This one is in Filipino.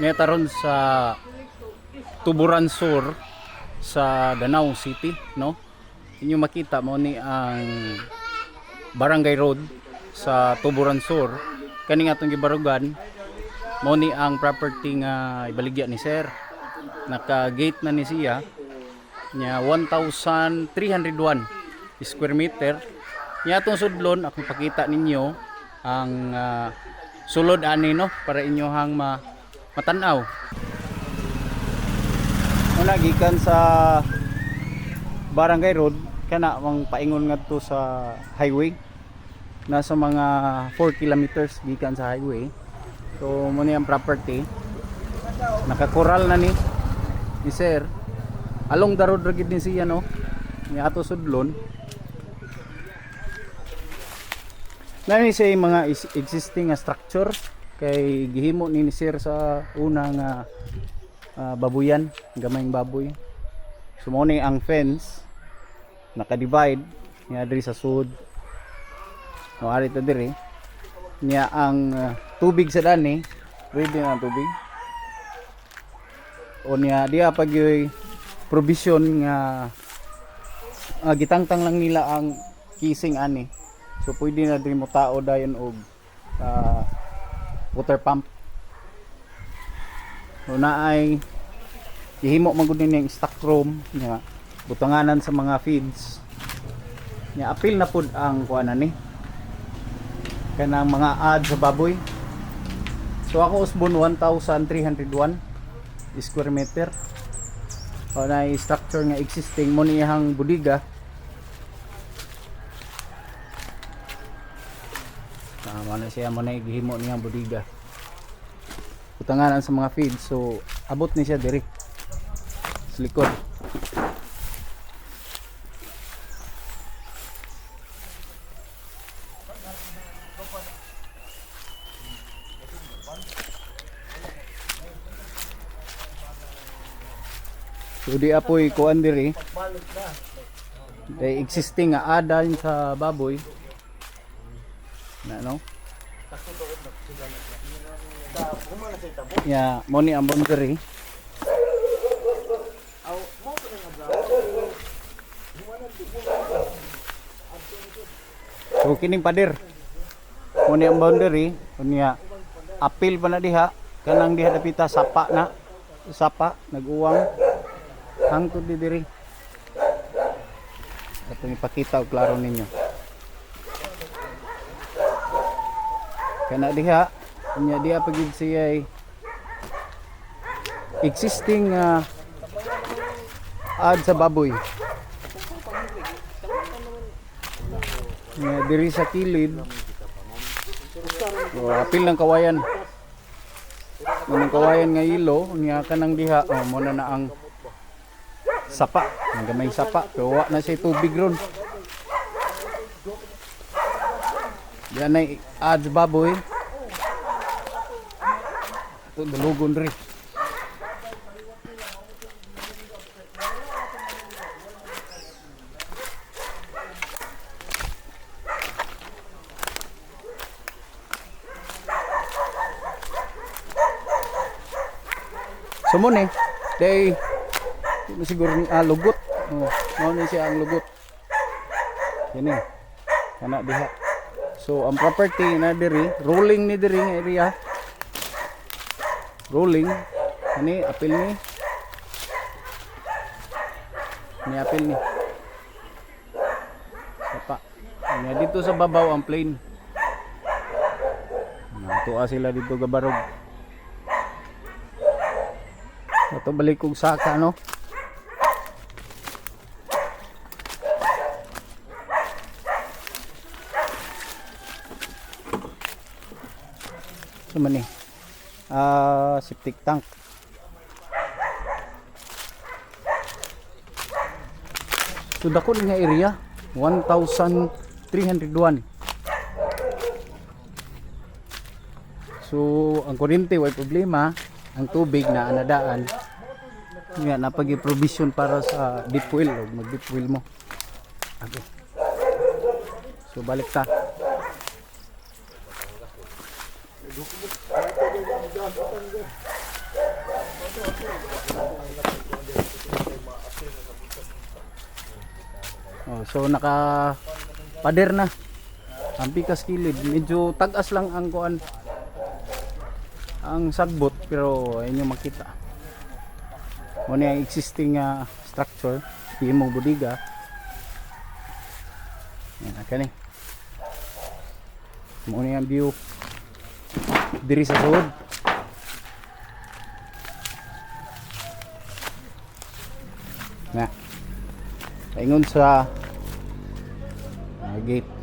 Neta ron sa Tuburan Sur sa Danau City, no? Inyo makita mo ni ang Barangay Road sa Tuburan Sur. Kani nga itong gibarugan mo ni ang property nga ibaligya ni sir. Naka-gate na ni siya nya 1,301 square meter. Nya atong sudlon akong pakita ninyo ang sulod ani, no, para inyohang matanaw. Muna gikan sa Barangay Road kana mang paingon ngadto sa highway. Nasa mga 4 kilometers gikan sa highway. So mo ni ang property. Nakakoral na ni sir. Along the road ra gid ni siya, no. Ni ato sudlon. Nani say mga existing structure kay gihimo ni sir sa una nga babuyan, gamayng baboy. So mo ni ang fence naka-divide niya diri sa sud. No ari ta diri. Niya ang tubig sa dani, ready na ang tubig. O niya diya pag provision nga gitangtang lang nila ang kissing ani. So pwede na din mo tao dayon og water pump. So naay ihimo man gud ni ang stock room nya butanganan sa mga feeds. Nya apil na pud ang kuan ani kanang mga ad sa baboy. So ako usbon 1,301 square meter. O na structure nga existing mo niyang budiga. Mana siya mo na gihimo niyang budiga. Utanganan sa mga feed. So abot ni siya diri sa likod. So di apoy kuan diri. Day existing nga ada sa baboy. Na no? Ya, mo ni ang boundary. So kining pader. Mo ni ang boundary, unya apil pa na diha, kanang diha dapita sapa na. Sapa nag-uwang hangtod di diri. Ato ipakita og klaro ninyo. Kana diha, unya diha pagid siya existing ad sa baboy. Diri sa kilid. So, apil ng kawayan. Ang kawayan nga ilo, unya kanang diha, mo na ang sapa, ang gamay sapa, kawa na siya tubig ron. Yan ay ads baboy. Ito dalugon rin. So mo ni, day siguro ni lugot. Mo ni siya ang lugot. Yan eh. Kana diha. So ang property na diri, rolling ni diri nga area. Rolling. Ani apil ni. Ni apil ni. Sapa. Nya dito sa babaw ang plain. Tuwa sila dito gabarog. Ito balik kong saka, no? So man eh. Septic tank. So dako nga area 1,301. So ang kuryente way problema, ang tubig na anadaan. Nga napagi provision para sa deep well, mag deep well mo. Okay. So balik ta. Oh, so naka pader na ang pikas kilid, medyo tagas lang ang kuan ang sagbot, pero ayun yung makita mo na yung existing structure di mo budiga. Yan kani mo na yung view diri sa sud. Na paingon sa gate.